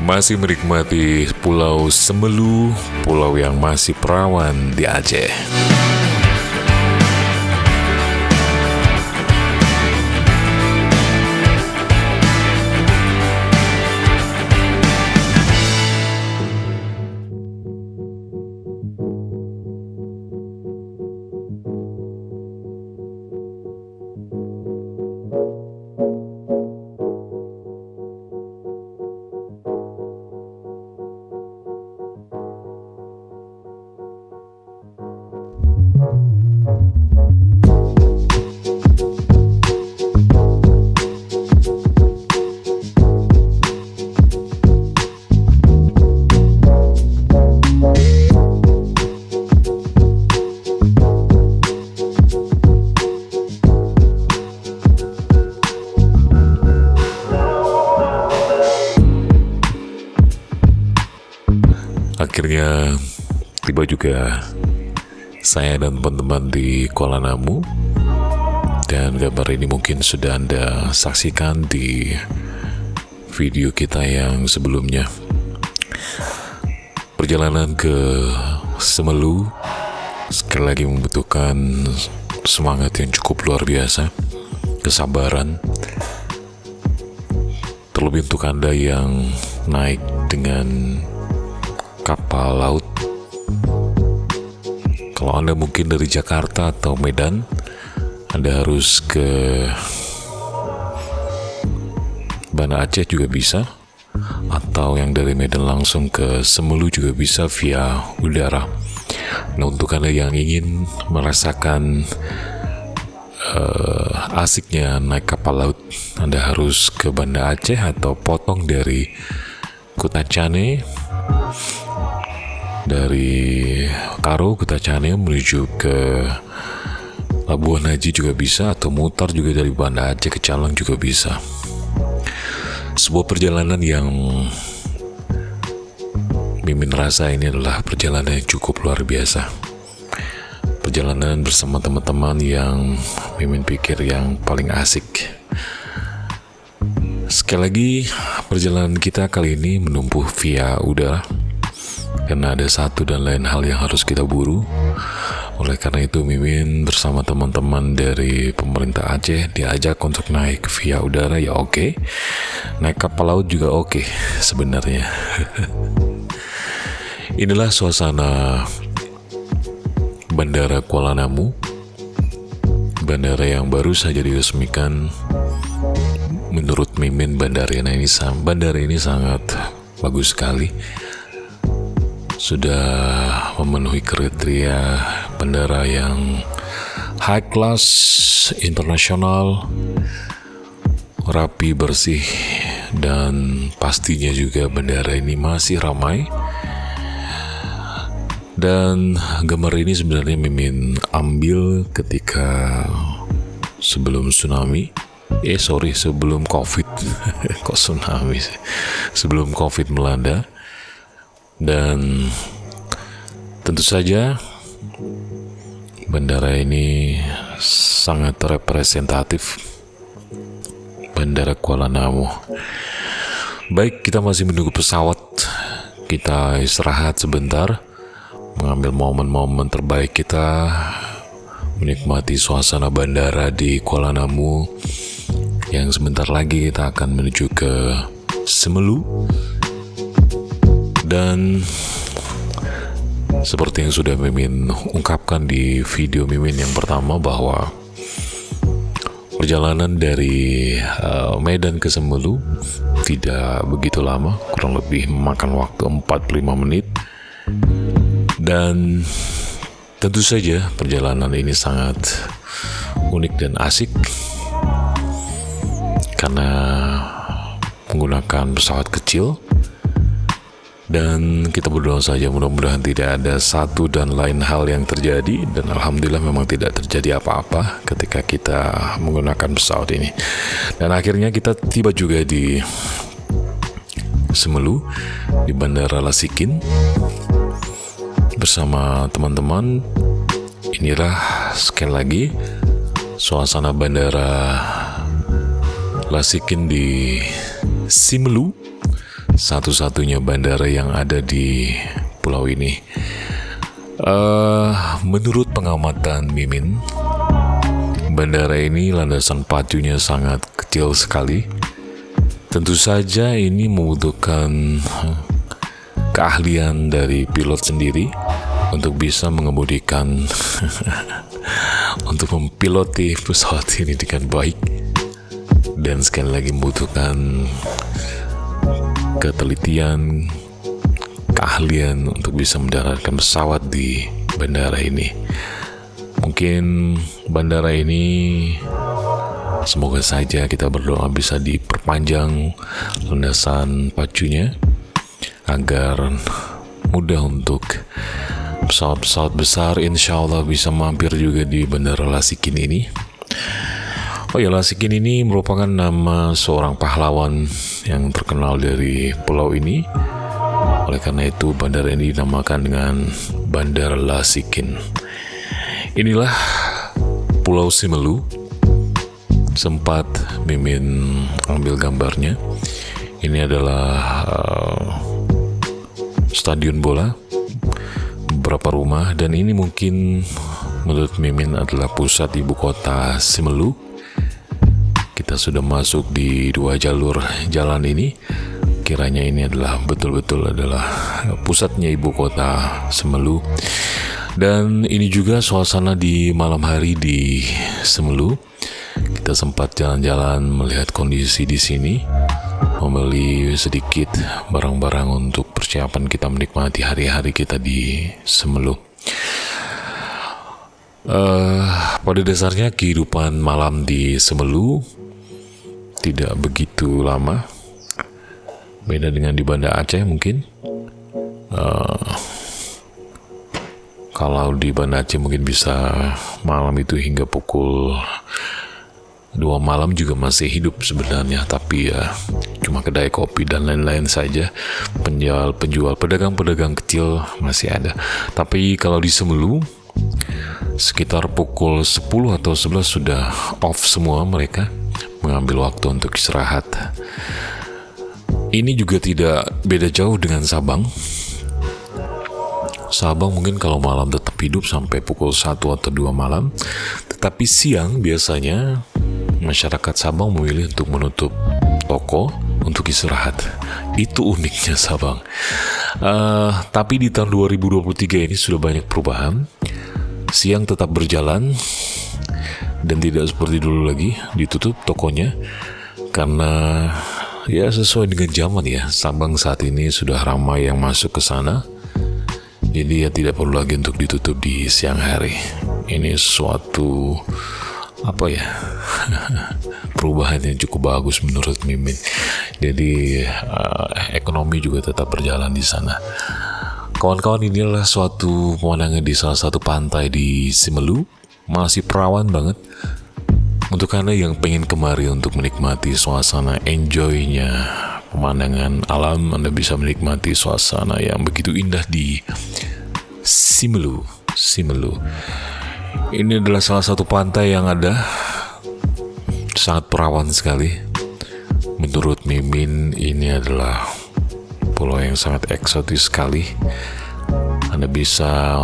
Masih menikmati Pulau Semelu, pulau yang masih perawan di Aceh. Akhirnya tiba juga saya dan teman-teman di Kuala Namu, dan gambar ini mungkin sudah Anda saksikan di video kita yang sebelumnya. Perjalanan ke Semelu sekali lagi membutuhkan semangat yang cukup luar biasa, kesabaran, terlebih untuk Anda yang naik dengan kapal laut. Kalau Anda mungkin dari Jakarta atau Medan, Anda harus ke Banda Aceh juga bisa, atau yang dari Medan langsung ke Semelu juga bisa via udara. Nah, untuk Anda yang ingin merasakan asiknya naik kapal laut, Anda harus ke Banda Aceh atau potong dari Kutacane, dari Karo Kutacane menuju ke Labuan Haji juga bisa, atau mutar juga dari Banda Aceh ke Calang juga bisa. Sebuah perjalanan yang Mimin rasa ini adalah perjalanan yang cukup luar biasa. Perjalanan bersama teman-teman yang Mimin pikir yang paling asik. Sekali lagi, perjalanan kita kali ini menempuh via udara, karena ada satu dan lain hal yang harus kita buru. Oleh karena itu, Mimin bersama teman-teman dari pemerintah Aceh diajak untuk naik via udara. Ya oke, naik kapal laut juga oke sebenarnya. Inilah suasana Bandara Kuala Namu, bandara yang baru saja diresmikan. Menurut Mimin, bandara ini sangat bagus sekali. Sudah memenuhi kriteria bandara yang high class, internasional, rapi, bersih, dan pastinya juga bandara ini masih ramai. Dan gambar ini sebenarnya Mimin ambil ketika sebelum tsunami. Sebelum COVID. Kok tsunami sih? Sebelum COVID melanda. Dan tentu saja bandara ini sangat representatif, Bandara Kuala Namu. Baik, kita masih menunggu pesawat. Kita istirahat sebentar, mengambil momen-momen terbaik kita, menikmati suasana bandara di Kuala Namu, yang sebentar lagi kita akan menuju ke Semelu. Dan seperti yang sudah Mimin ungkapkan di video Mimin yang pertama, bahwa perjalanan dari Medan ke Semelu tidak begitu lama, kurang lebih memakan waktu 45 menit. Dan tentu saja perjalanan ini sangat unik dan asik karena menggunakan pesawat kecil. Dan kita berdoa saja mudah-mudahan tidak ada satu dan lain hal yang terjadi. Dan alhamdulillah memang tidak terjadi apa-apa ketika kita menggunakan pesawat ini. Dan akhirnya kita tiba juga di Semelu, di Bandara Lasikin, bersama teman-teman. Inilah sekali lagi suasana Bandara Lasikin di Semelu, satu-satunya bandara yang ada di pulau ini. Menurut pengamatan Mimin, bandara ini landasan pacunya sangat kecil sekali. Tentu saja ini membutuhkan keahlian dari pilot sendiri untuk bisa mengemudikan untuk mempiloti pesawat ini dengan baik, dan sekali lagi membutuhkan ketelitian, keahlian untuk bisa mendaratkan pesawat di bandara ini. Mungkin bandara ini, semoga saja kita berdoa bisa diperpanjang landasan pacunya agar mudah untuk pesawat-pesawat besar insya Allah bisa mampir juga di Bandara Lasikin ini. Oh ya, Lasikin ini merupakan nama seorang pahlawan yang terkenal dari pulau ini. Oleh karena itu bandara ini dinamakan dengan Bandara Lasikin. Inilah Pulau Simelu. Sempat Mimin ambil gambarnya. Ini adalah stadion bola, beberapa rumah, dan ini mungkin menurut Mimin adalah pusat ibu kota Simelu. Kita sudah masuk di 2 jalur jalan ini. Kiranya ini adalah betul-betul adalah pusatnya ibu kota Simelu. Dan ini juga suasana di malam hari di Simelu. Kita sempat jalan-jalan melihat kondisi di sini, membeli sedikit barang-barang untuk persiapan kita menikmati hari-hari kita di Simelu. Pada dasarnya kehidupan malam di Simelu tidak begitu lama, beda dengan di Banda Aceh mungkin. Kalau di Banda Aceh mungkin bisa malam itu hingga pukul 2 malam juga masih hidup sebenarnya, tapi ya cuma kedai kopi dan lain-lain saja. Penjual pedagang-pedagang kecil masih ada. Tapi kalau di Simelu sekitar pukul 10 atau 11 sudah off semua, mereka mengambil waktu untuk istirahat. Ini juga tidak beda jauh dengan Sabang. Sabang mungkin kalau malam tetap hidup sampai pukul 1 atau 2 malam, tetapi siang biasanya masyarakat Sabang memilih untuk menutup toko untuk istirahat. Itu uniknya Sabang. Tapi di tahun 2023 ini sudah banyak perubahan. Siang tetap berjalan dan tidak seperti dulu lagi ditutup tokonya, karena ya sesuai dengan zaman ya. Sabang saat ini sudah ramai yang masuk ke sana. Jadi ya tidak perlu lagi untuk ditutup di siang hari. Ini suatu perubahan yang cukup bagus menurut Mimin. Jadi ekonomi juga tetap berjalan di sana. Kawan-kawan, inilah suatu pemandangan di salah satu pantai di Simelu. Masih perawan banget. Untuk Anda yang pengen kemari untuk menikmati suasana, enjoy-nya pemandangan alam, Anda bisa menikmati suasana yang begitu indah di Simelu. Ini adalah salah satu pantai yang ada, sangat perawan sekali. Menurut Mimin ini adalah pulau yang sangat eksotis sekali. Anda bisa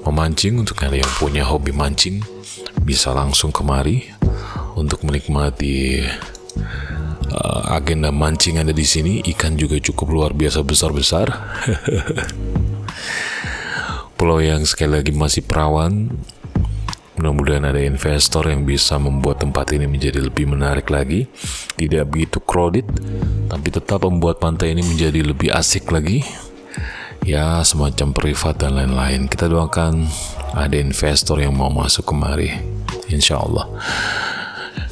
memancing, untuk Anda yang punya hobi mancing bisa langsung kemari untuk menikmati agenda mancing ada di sini. Ikan juga cukup luar biasa besar-besar. Pulau yang sekali lagi masih perawan. Mudah-mudahan ada investor yang bisa membuat tempat ini menjadi lebih menarik lagi, tidak begitu crowded, tapi tetap membuat pantai ini menjadi lebih asik lagi. Ya, semacam privat dan lain-lain. Kita doakan ada investor yang mau masuk kemari, insya Allah.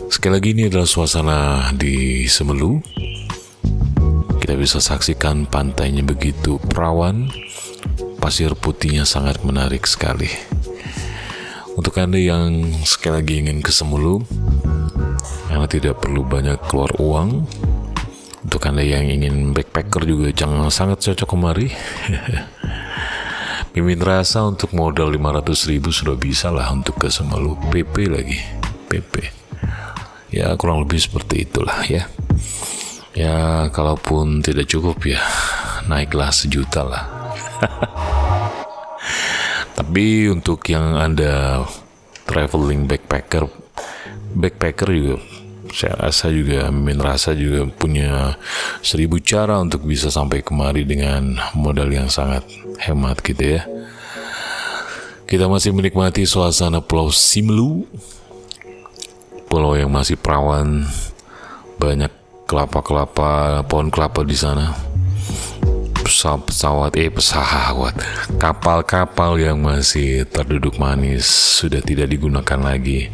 Sekali lagi, ini adalah suasana di Simelu. Kita bisa saksikan pantainya begitu perawan. Pasir putihnya sangat menarik sekali. Untuk Anda yang sekali lagi ingin ke Simelu, Anda tidak perlu banyak keluar uang. Untuk Anda yang ingin backpacker juga jangan sangat cocok kemari. Mimin rasa untuk modal 500.000 sudah bisa lah untuk ke Simelu. PP lagi, PP. Ya kurang lebih seperti itulah ya. Ya, kalaupun tidak cukup ya, naiklah 1 juta lah. Tapi untuk yang Anda traveling backpacker juga, saya rasa juga, Mimin rasa juga punya 1000 cara untuk bisa sampai kemari dengan modal yang sangat hemat gitu ya. Kita masih menikmati suasana Pulau Simelu, pulau yang masih perawan, banyak pohon kelapa di sana. Pesawat, kapal-kapal yang masih terduduk manis sudah tidak digunakan lagi.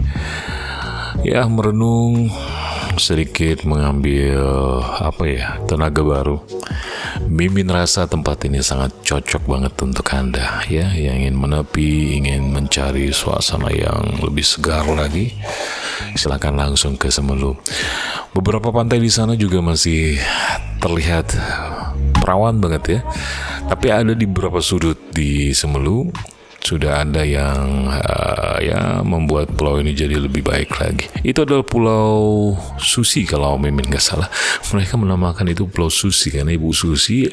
Ya, merenung sedikit, mengambil tenaga baru. Mimin rasa tempat ini sangat cocok banget untuk Anda ya, yang ingin menepi, ingin mencari suasana yang lebih segar lagi. Silakan langsung ke Semelu. Beberapa pantai di sana juga masih terlihat perawan banget ya. Tapi ada di beberapa sudut di Semelu sudah ada yang membuat pulau ini jadi lebih baik lagi. Itu adalah Pulau Susi kalau Mimin nggak salah. Mereka menamakan itu Pulau Susi karena Ibu Susi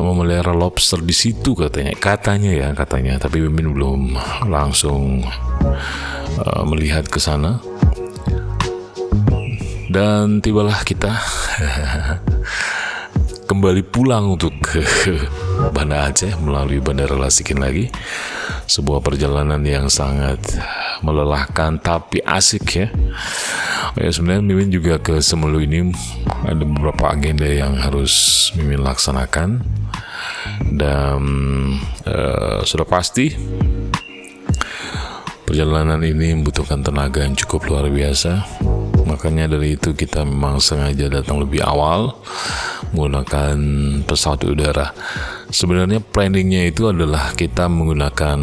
memelihara lobster di situ katanya. Tapi Mimin belum langsung melihat ke sana. Dan tibalah kita kembali pulang untuk ke Banda Aceh melalui Bandara Lasikin lagi. Sebuah perjalanan yang sangat melelahkan tapi asik ya. Sebenarnya Mimin juga ke Semelu ini ada beberapa agenda yang harus Mimin laksanakan. Dan sudah pasti perjalanan ini membutuhkan tenaga yang cukup luar biasa. Makanya dari itu kita memang sengaja datang lebih awal menggunakan pesawat udara. Sebenarnya planningnya itu adalah kita menggunakan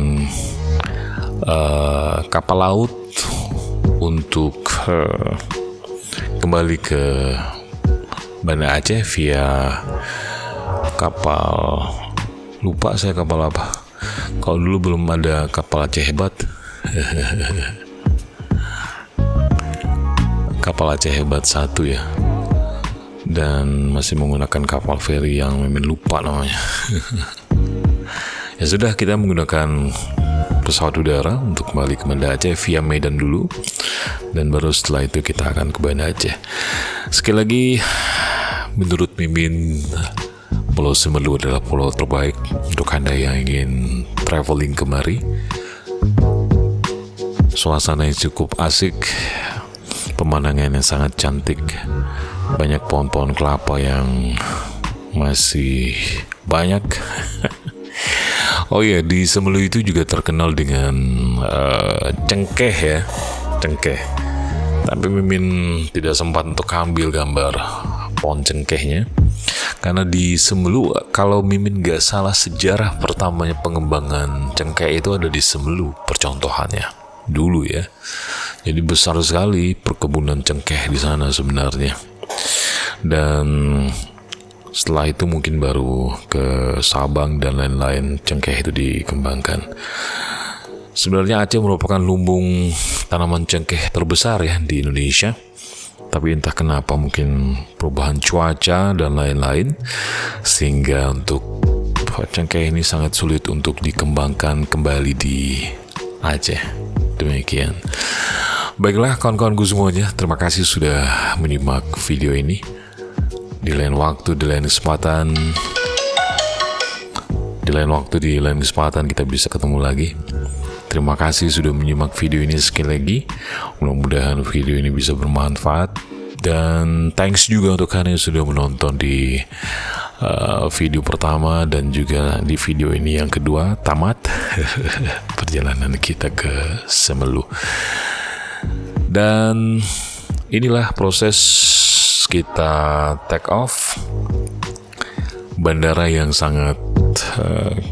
kapal laut untuk kembali ke Banda Aceh via kapal, lupa saya kapal apa. Kalau dulu belum ada kapal Aceh Hebat. Kapal Aceh Hebat 1 ya. Dan masih menggunakan kapal feri yang Mimin lupa namanya. Ya sudah, kita menggunakan pesawat udara untuk kembali ke Banda Aceh via Medan dulu. Dan baru setelah itu kita akan ke Banda Aceh. Sekali lagi, menurut Mimin, Pulau Semelu adalah pulau terbaik untuk Anda yang ingin traveling kemari. Suasana yang cukup asik, pemandangan yang sangat cantik, banyak pohon-pohon kelapa yang masih banyak. Oh iya, di Semelu itu juga terkenal dengan cengkeh ya, cengkeh. Tapi Mimin tidak sempat untuk ambil gambar pohon cengkehnya, karena di Semelu, kalau Mimin gak salah, sejarah pertamanya pengembangan cengkeh itu ada di Semelu, percontohannya dulu ya. Jadi besar sekali perkebunan cengkeh di sana sebenarnya. Dan setelah itu mungkin baru ke Sabang dan lain-lain cengkeh itu dikembangkan. Sebenarnya Aceh merupakan lumbung tanaman cengkeh terbesar ya di Indonesia. Tapi entah kenapa, mungkin perubahan cuaca dan lain-lain, sehingga untuk cengkeh ini sangat sulit untuk dikembangkan kembali di Aceh. Demikian. Baiklah kawan-kawanku semuanya, terima kasih sudah menyimak video ini. Di lain waktu, di lain kesempatan kita bisa ketemu lagi. Terima kasih sudah menyimak video ini sekali lagi. Mudah-mudahan video ini bisa bermanfaat. Dan thanks juga untuk kalian yang sudah menonton di video pertama dan juga di video ini yang kedua, tamat perjalanan kita ke Semelu. Dan inilah proses kita take off. Bandara yang sangat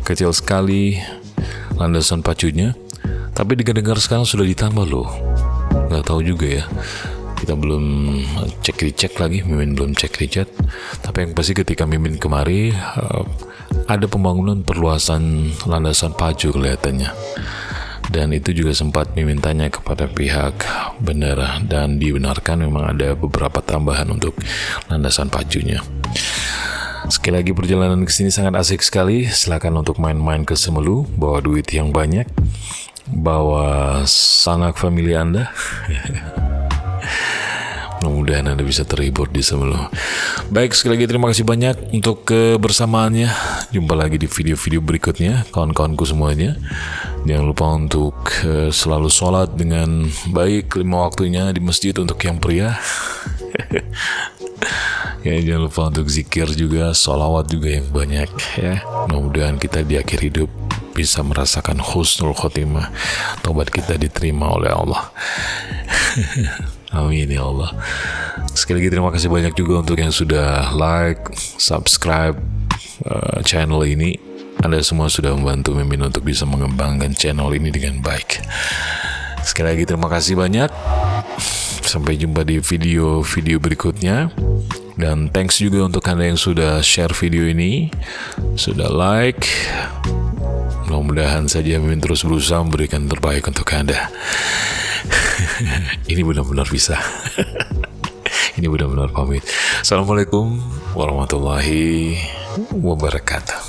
kecil sekali landasan pacunya, tapi dengar sekarang sudah ditambah loh. Nggak tahu juga ya, kita belum cek lagi, Mimin belum cek di chat. Tapi yang pasti ketika Mimin kemari, ada pembangunan perluasan landasan pacu kelihatannya. Dan itu juga sempat Mimin tanya kepada pihak bandara, dan dibenarkan memang ada beberapa tambahan untuk landasan pacunya. Sekali lagi, perjalanan ke sini sangat asik sekali. Silakan untuk main-main ke Semelu, bawa duit yang banyak, bawa sanak famili Anda. Mudah-mudahan Anda bisa terhibur di Semelu. Baik, sekali lagi terima kasih banyak untuk kebersamaannya. Jumpa lagi di video-video berikutnya, kawan-kawanku semuanya. Jangan lupa untuk selalu sholat dengan baik 5 waktunya di masjid untuk yang pria. Ya, jangan lupa untuk zikir juga, sholawat juga yang banyak ya. Mudah-mudahan kita di akhir hidup bisa merasakan husnul khotimah, tobat kita diterima oleh Allah. Amin ya Allah. Sekali lagi terima kasih banyak juga untuk yang sudah like, subscribe channel ini. Anda semua sudah membantu Mimin untuk bisa mengembangkan channel ini dengan baik. Sekali lagi terima kasih banyak. Sampai jumpa di video-video berikutnya. Dan thanks juga untuk Anda yang sudah share video ini, sudah like. Mudah-mudahan saja Mimin terus berusaha memberikan terbaik untuk Anda. Ini benar-benar bisa. Ini benar-benar pamit. Assalamualaikum warahmatullahi wabarakatuh.